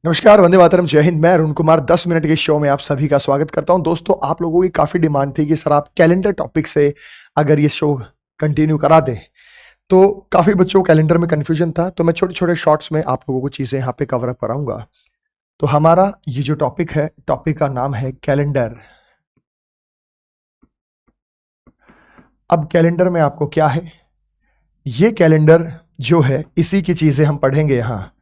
नमस्कार, वंदे मातरम, जय हिंद। मैं अरुण कुमार 10 मिनट के शो में आप सभी का स्वागत करता हूं। दोस्तों, आप लोगों की काफ़ी डिमांड थी कि सर आप कैलेंडर टॉपिक से अगर ये शो कंटिन्यू करा दें। तो काफ़ी बच्चों को कैलेंडर में कन्फ्यूजन था, तो मैं छोटे-छोटे शॉर्ट्स में आप लोगों को चीज़ें यहाँ पे कवर अप कराऊँगा। तो हमारा ये जो टॉपिक है, टॉपिक का नाम है कैलेंडर। अब कैलेंडर में आपको क्या है? ये कैलेंडर जो है, इसी की चीज़ें हम पढ़ेंगे यहाँ।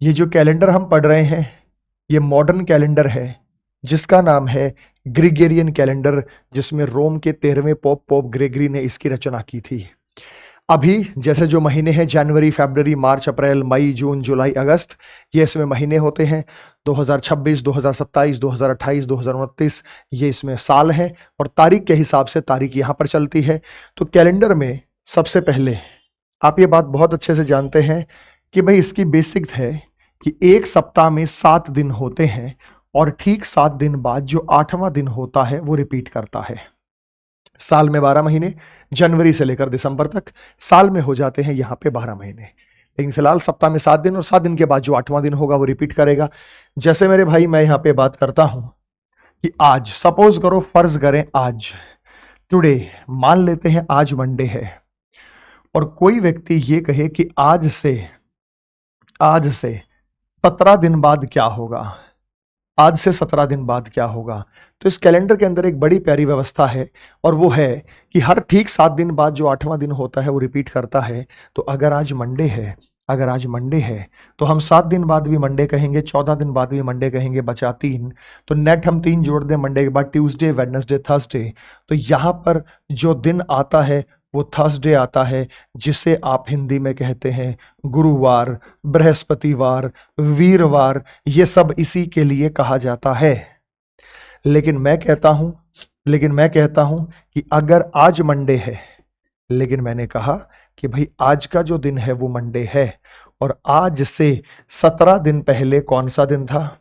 ये जो कैलेंडर हम पढ़ रहे हैं, ये मॉडर्न कैलेंडर है, जिसका नाम है ग्रिगोरियन कैलेंडर, जिसमें रोम के 13वें पोप ग्रेगरी ने इसकी रचना की थी। अभी जैसे जो महीने हैं जनवरी, फरवरी, मार्च, अप्रैल, मई, जून, जुलाई, अगस्त, ये इसमें महीने होते हैं। 2026, 2027, 2028, 2029 ये इसमें साल हैं और तारीख के हिसाब से तारीख यहाँ पर चलती है। तो कैलेंडर में सबसे पहले आप ये बात बहुत अच्छे से जानते हैं कि भाई इसकी बेसिक है कि एक सप्ताह में 7 दिन होते हैं और ठीक 7 दिन बाद जो 8वां दिन होता है वो रिपीट करता है। साल में 12 महीने, जनवरी से लेकर दिसंबर तक साल में हो जाते हैं यहाँ पे 12 महीने। लेकिन फिलहाल सप्ताह में 7 दिन और 7 दिन के बाद जो 8वां दिन होगा वो रिपीट करेगा। जैसे मेरे भाई मैं यहाँ पे बात करता हूं कि आज सपोज करो, फर्ज करें आज टुडे, मान लेते हैं आज मंडे है और कोई व्यक्ति ये कहे कि आज से 17 दिन बाद क्या होगा, आज से 17 दिन बाद क्या होगा। तो इस कैलेंडर के अंदर एक बड़ी प्यारी व्यवस्था है और वो है कि हर ठीक 7 दिन बाद जो 8वां दिन होता है वो रिपीट करता है। तो अगर आज मंडे है तो हम 7 दिन बाद भी मंडे कहेंगे, 14 दिन बाद भी मंडे कहेंगे, बचा 3। तो नेट हम 3 जोड़ दें, मंडे के बाद ट्यूसडे, वेडनेसडे, थर्सडे। तो यहाँ पर जो दिन आता है वो थर्सडे आता है, जिसे आप हिंदी में कहते हैं गुरुवार, बृहस्पतिवार, वीरवार। ये सब इसी के लिए कहा जाता है। लेकिन मैं कहता हूं कि अगर आज मंडे है, लेकिन मैंने कहा कि भाई आज का जो दिन है वो मंडे है और आज से 17 दिन पहले कौन सा दिन था,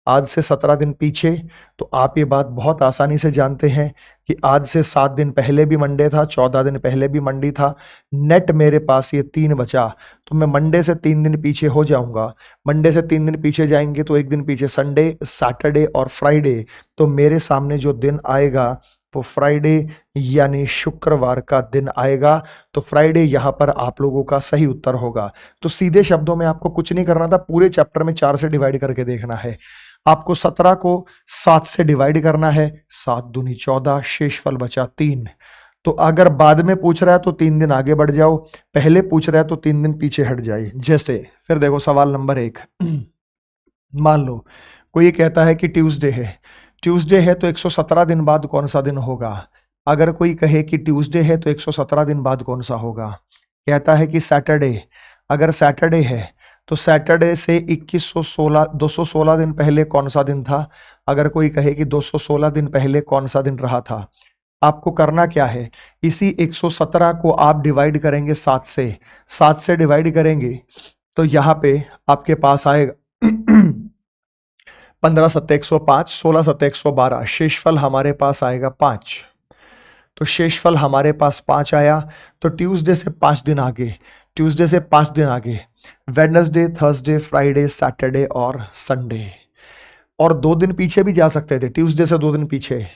आज से 17 दिन पीछे, तो आप ये बात बहुत आसानी से जानते हैं कि आज से 7 दिन पहले भी मंडे था, 14 दिन पहले भी मंडे था। नेट मेरे पास ये 3 बचा, तो मैं मंडे से 3 दिन पीछे हो जाऊंगा। मंडे से 3 दिन पीछे जाएंगे तो एक दिन पीछे संडे, सैटरडे और फ्राइडे। तो मेरे सामने जो दिन आएगा वो फ्राइडे यानी शुक्रवार का दिन आएगा। तो फ्राइडे यहाँ पर आप लोगों का सही उत्तर होगा। तो सीधे शब्दों में आपको कुछ नहीं करना था, पूरे चैप्टर में 4 से डिवाइड करके देखना है। आपको 17 को 7 से डिवाइड करना है, 7 दूनी 14, शेषफल बचा 3। तो अगर बाद में पूछ रहा है तो 3 दिन आगे बढ़ जाओ, पहले पूछ रहा है तो 3 दिन पीछे हट जाए। जैसे फिर देखो सवाल नंबर 1 मान लो कोई ये कहता है कि ट्यूसडे है तो 117 दिन बाद कौन सा दिन होगा। अगर कोई कहे कि ट्यूसडे है तो 117 दिन बाद कौन सा होगा। कहता है कि सैटरडे, अगर सैटरडे है तो सैटरडे से 216 दिन पहले कौन सा दिन था। अगर कोई कहे कि 216 दिन पहले कौन सा दिन रहा था, आपको करना क्या है, इसी 117 को आप डिवाइड करेंगे 7 से डिवाइड करेंगे तो यहाँ पे आपके पास आएगा 15 सत्ते 105, 16 सत्ते 112, शेषफल हमारे पास आएगा 5। तो शेषफल हमारे पास 5 आया। तो ट्यूसडे से 5 दिन आगे वेडनेसडे, थर्सडे, फ्राइडे, सैटरडे और संडे। और 2 दिन पीछे भी जा सकते थे, ट्यूसडे से 2 दिन पीछे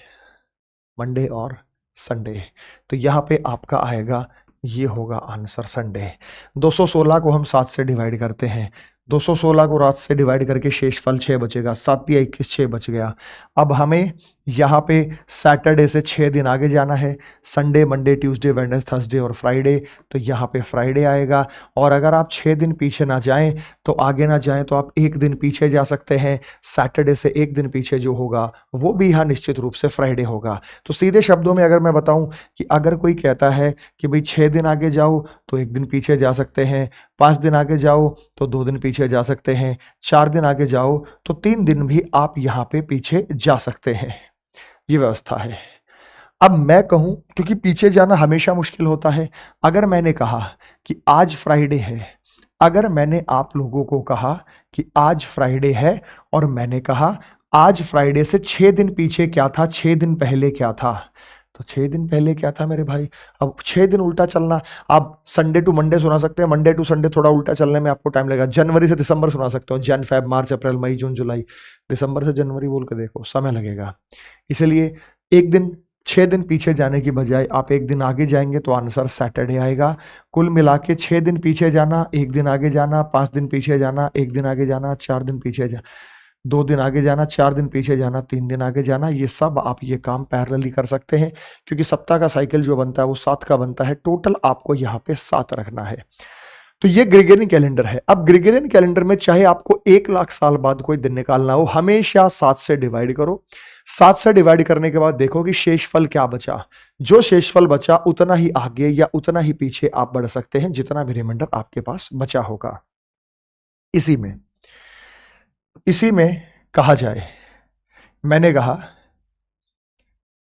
मंडे और संडे। तो यहाँ पे आपका आएगा, ये होगा आंसर संडे। 216 को हम 7 से डिवाइड करते हैं, 216 को 7 से डिवाइड करके शेषफल 6 बचेगा, 7 या 21, 6 बच गया। अब हमें यहाँ पे सैटरडे से 6 दिन आगे जाना है, Sunday, Monday, Tuesday, Wednesday, Thursday और फ्राइडे। तो यहाँ पे फ्राइडे आएगा। और अगर आप 6 दिन पीछे ना जाएं तो आगे ना जाएं तो आप 1 दिन पीछे जा सकते हैं। सैटरडे से 1 दिन पीछे जो होगा वो भी यहाँ निश्चित रूप से फ्राइडे होगा। तो सीधे शब्दों में अगर मैं बताऊं कि अगर कोई कहता है कि भाई 6 दिन आगे जाओ तो 1 दिन पीछे जा सकते हैं, 5 दिन आगे जाओ तो 2 दिन पीछे जा सकते हैं, 4 दिन आगे जाओ तो 3 दिन भी आप यहाँ पे पीछे जा सकते हैं। ये व्यवस्था है। अब मैं कहूं, क्योंकि पीछे जाना हमेशा मुश्किल होता है, अगर मैंने कहा कि आज फ्राइडे है, अगर मैंने आप लोगों को कहा कि आज फ्राइडे है और मैंने कहा आज फ्राइडे से 6 दिन पीछे क्या था, 6 दिन पहले क्या था, तो 6 दिन पहले क्या था मेरे भाई? अब 6 दिन उल्टा चलना, आप संडे टू मंडे सुना सकते हैं, मंडे टू संडे थोड़ा उल्टा चलने में आपको टाइम लगेगा। जनवरी से दिसंबर सुना सकते हो, जन फेब मार्च अप्रैल मई जून जुलाई, दिसंबर से जनवरी बोल के देखो, समय लगेगा। इसलिए एक दिन 6 दिन पीछे जाने की बजाय आप एक दिन आगे जाएंगे तो आंसर सैटरडे आएगा। कुल मिला के 6 दिन पीछे जाना, एक दिन आगे जाना, 5 दिन पीछे जाना, एक दिन आगे जाना, 4 दिन पीछे जाना, 2 दिन आगे जाना, 4 दिन पीछे जाना, 3 दिन आगे जाना, ये सब आप ये काम पैरेलली कर सकते हैं, क्योंकि सप्ताह का साइकिल जो बनता है वो 7 का बनता है। टोटल आपको यहाँ पे 7 रखना है। तो ये ग्रेगोरियन कैलेंडर है। अब ग्रेगोरियन कैलेंडर में चाहे आपको 1 लाख साल बाद कोई दिन निकालना हो, हमेशा 7 से डिवाइड करो। 7 से डिवाइड करने के बाद देखो कि शेषफल क्या बचा। जो शेषफल बचा उतना ही आगे या उतना ही पीछे आप बढ़ सकते हैं, जितना भी रिमाइंडर आपके पास बचा होगा। इसी में कहा जाए, मैंने कहा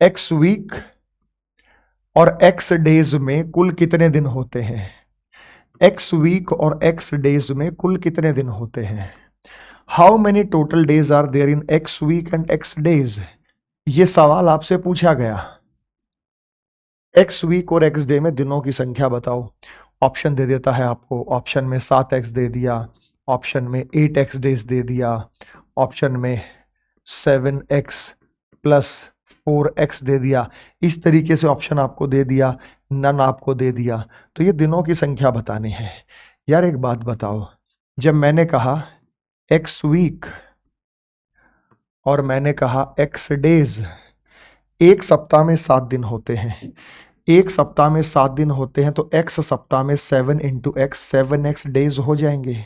एक्स वीक और एक्स डेज में कुल कितने दिन होते हैं। एक्स वीक और एक्स डेज में कुल कितने दिन होते हैं। How many total days are there in X week and X days, ये सवाल आपसे पूछा गया। एक्स वीक और एक्स डे में दिनों की संख्या बताओ। ऑप्शन दे देता है आपको, ऑप्शन में 7x दे दिया, ऑप्शन में 8x डेज दे दिया, ऑप्शन में 7x प्लस 4x दे दिया। इस तरीके से ऑप्शन आपको दे दिया, नन आपको दे दिया। तो ये दिनों की संख्या बतानी है। यार एक बात बताओ, जब मैंने कहा एक्स वीक और मैंने कहा एक्स डेज, एक सप्ताह में 7 दिन होते हैं, एक सप्ताह में 7 दिन होते हैं, तो एक्स सप्ताह में 7 इंटू एक्स 7x डेज हो जाएंगे।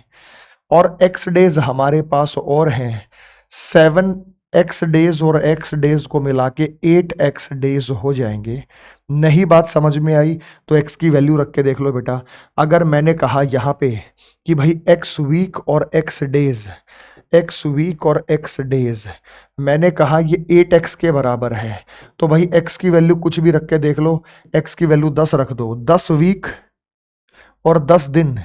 और एक्स डेज हमारे पास और हैं 7x डेज, और एक्स डेज को मिला के 8x डेज हो जाएंगे। नहीं बात समझ में आई तो x की वैल्यू रख के देख लो बेटा। अगर मैंने कहा यहाँ पे कि भाई एक्स वीक और एक्स डेज, एक्स वीक और एक्स डेज, मैंने कहा ये 8x के बराबर है, तो भाई x की वैल्यू कुछ भी रख के देख लो। x की वैल्यू 10 रख दो, 10 वीक और 10 दिन।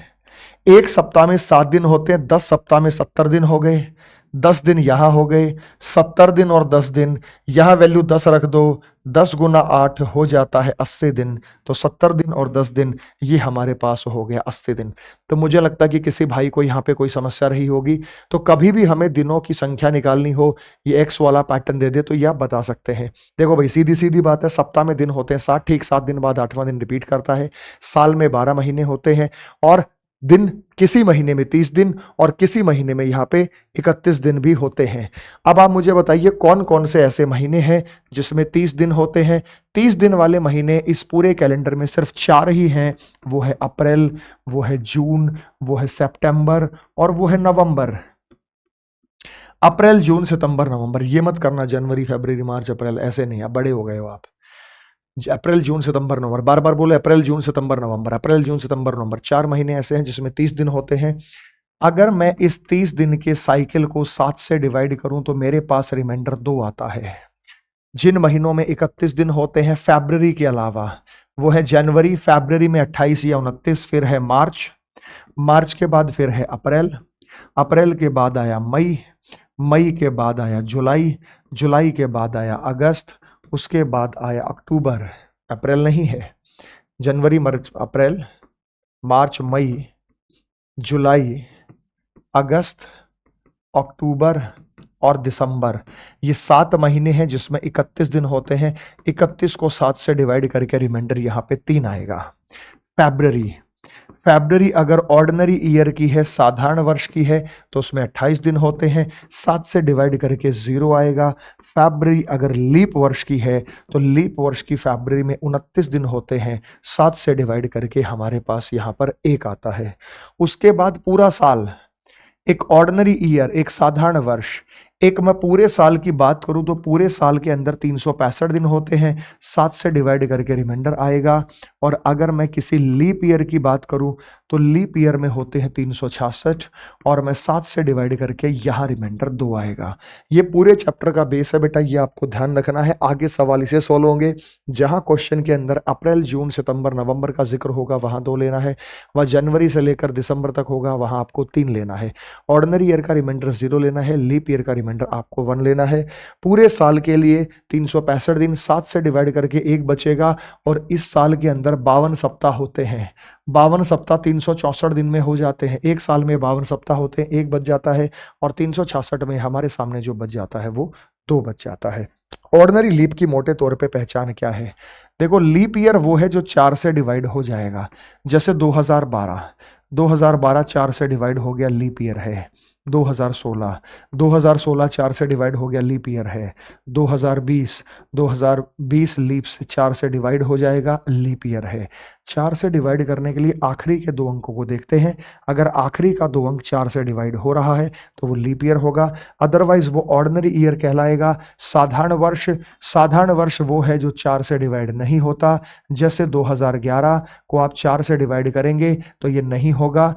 एक सप्ताह में 7 दिन होते हैं, 10 सप्ताह में 70 दिन हो गए, 10 दिन यहां हो गए, 70 दिन और 10 दिन, यहां वैल्यू 10 रख दो, 10 गुना 8 हो जाता है 80 दिन। तो 70 दिन और 10 दिन, ये हमारे पास हो गया 80 दिन। तो मुझे लगता है कि किसी भाई को यहाँ पे कोई समस्या रही होगी, तो कभी भी हमें दिनों की संख्या निकालनी हो, ये एक्स वाला पैटर्न दे दे तो ये आप बता सकते हैं। देखो भाई सीधी सीधी बात है, सप्ताह में दिन होते हैं 7, ठीक 7 दिन बाद 8वां दिन रिपीट करता है। साल में 12 महीने होते हैं, और दिन किसी महीने में 30 दिन और किसी महीने में यहाँ पे 31 दिन भी होते हैं। अब आप मुझे बताइए कौन कौन से ऐसे महीने हैं जिसमें 30 दिन होते हैं। 30 दिन वाले महीने इस पूरे कैलेंडर में सिर्फ 4 ही हैं, वो है अप्रैल, वो है जून, वो है सितंबर और वो है नवंबर। अप्रैल जून सितंबर नवंबर, ये मत करना जनवरी फरवरी मार्च अप्रैल, ऐसे नहीं, आप बड़े हो गए हो आप। अप्रैल जून सितंबर नवंबर, बार बार बोले अप्रैल जून सितंबर नवंबर, अप्रैल जून सितंबर नवंबर, 4 महीने ऐसे हैं जिसमें 30 दिन होते हैं। अगर मैं इस 30 दिन के साइकिल को 7 से डिवाइड करूं तो मेरे पास रिमाइंडर 2 आता है। जिन महीनों में 31 दिन होते हैं फरवरी के अलावा, वो है जनवरी, फरवरी में 28 या 29, फिर है मार्च, मार्च के बाद फिर है अप्रैल, अप्रैल के बाद आया मई, मई के बाद आया जुलाई, जुलाई के बाद आया अगस्त, उसके बाद आया अक्टूबर, अप्रैल नहीं है, जनवरी मार्च अप्रैल, मार्च मई जुलाई अगस्त अक्टूबर और दिसंबर, ये 7 महीने हैं जिसमें 31 दिन होते हैं। 31 को 7 से डिवाइड करके रिमाइंडर यहाँ पे 3 आएगा। फरवरी, फरवरी अगर ऑर्डिनरी ईयर की है, साधारण वर्ष की है, तो उसमें 28 दिन होते हैं, 7 से डिवाइड करके 0 आएगा। फरवरी अगर लीप वर्ष की है तो लीप वर्ष की फरवरी में 29 दिन होते हैं, 7 से डिवाइड करके हमारे पास यहाँ पर 1 आता है। उसके बाद पूरा साल, एक ऑर्डिनरी ईयर, एक साधारण वर्ष, एक मैं पूरे साल की बात करूं तो पूरे साल के अंदर 365 दिन होते हैं, 7 से डिवाइड करके रिमाइंडर आएगा। और अगर मैं किसी लीप ईयर की बात करूं तो लीप ईयर में होते हैं 366 और मैं 7 से डिवाइड करके यहाँ रिमाइंडर 2 आएगा। ये पूरे चैप्टर का बेस है बेटा, ये आपको ध्यान रखना है। आगे सवाल इसे सोल्व होंगे, जहाँ क्वेश्चन के अंदर अप्रैल जून सितंबर नवंबर का जिक्र होगा वहाँ 2 लेना है, वह जनवरी से लेकर दिसंबर तक होगा वहाँ आपको 3 लेना है। ऑर्डिनरी ईयर का रिमाइंडर 0 लेना है, लीप ईयर का रिमाइंडर आपको 1 लेना है। पूरे साल के लिए 365 दिन 7 से डिवाइड करके 1 बचेगा और इस साल के अंदर 52 सप्ताह होते हैं। 52 सप्ताह 364 दिन में हो जाते हैं। एक साल में 52 सप्ताह होते हैं, 1 बच जाता है और 366 में हमारे सामने जो बच जाता है वो 2 बच जाता है। ऑर्डिनरी लीप की मोटे तौर पे पहचान क्या है? देखो, लीप ईयर वो है जो 4 से डिवाइड हो जाएगा। जैसे 2012 4 से डिवाइड हो गया, लीप ईयर है। 2016 4 से डिवाइड हो गया, लीप ईयर है। 2020 लीप से 4 से डिवाइड हो जाएगा, लीप ईयर है। 4 से डिवाइड करने के लिए आखिरी के 2 अंकों को देखते हैं। अगर आखिरी का 2 अंक 4 से डिवाइड हो रहा है तो वो लीप ईयर होगा, अदरवाइज वो ऑर्डिनरी ईयर कहलाएगा। साधारण वर्ष वो है जो 4 से डिवाइड नहीं होता। जैसे 2011 को आप 4 से डिवाइड करेंगे तो ये नहीं होगा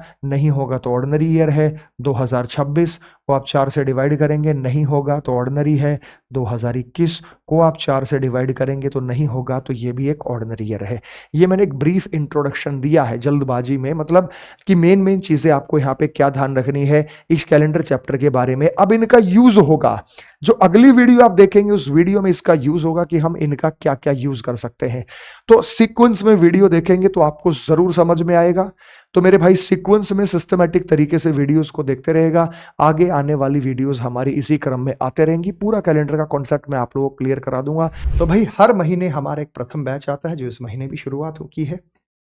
तो ऑर्डिनरी ईयर है। 2026 को आप 4 से डिवाइड करेंगे, नहीं होगा तो ऑर्डिनरी है। 2021 को आप 4 से डिवाइड करेंगे तो नहीं होगा तो ये भी एक ऑर्डिनरी ईयर है। ये मैंने एक ब्रीफ इंट्रोडक्शन दिया है जल्दबाजी में, मतलब कि मेन चीजें आपको यहाँ पे क्या ध्यान रखनी है इस कैलेंडर चैप्टर के बारे में। अब इनका यूज होगा, जो अगली वीडियो आप देखेंगे उस वीडियो में इसका यूज होगा कि हम इनका क्या क्या यूज कर सकते हैं। तो सीक्वेंस में वीडियो देखेंगे तो आपको जरूर समझ में आएगा। तो मेरे भाई सीक्वेंस में सिस्टमैटिक तरीके से वीडियोस को देखते रहेगा। आगे आने वाली वीडियोस हमारी इसी क्रम में आते रहेंगी। पूरा कैलेंडर का कॉन्सेप्ट मैं आप लोगों को क्लियर करा दूंगा। तो भाई हर महीने हमारा एक प्रथम बैच आता है जो इस महीने भी शुरुआत की है।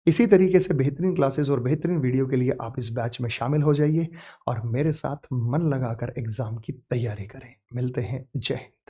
इसी तरीके से बेहतरीन क्लासेस और बेहतरीन वीडियो के लिए आप इस बैच में शामिल हो जाइए और मेरे साथ मन लगाकर एग्जाम की तैयारी करें। मिलते हैं, जय हिंद।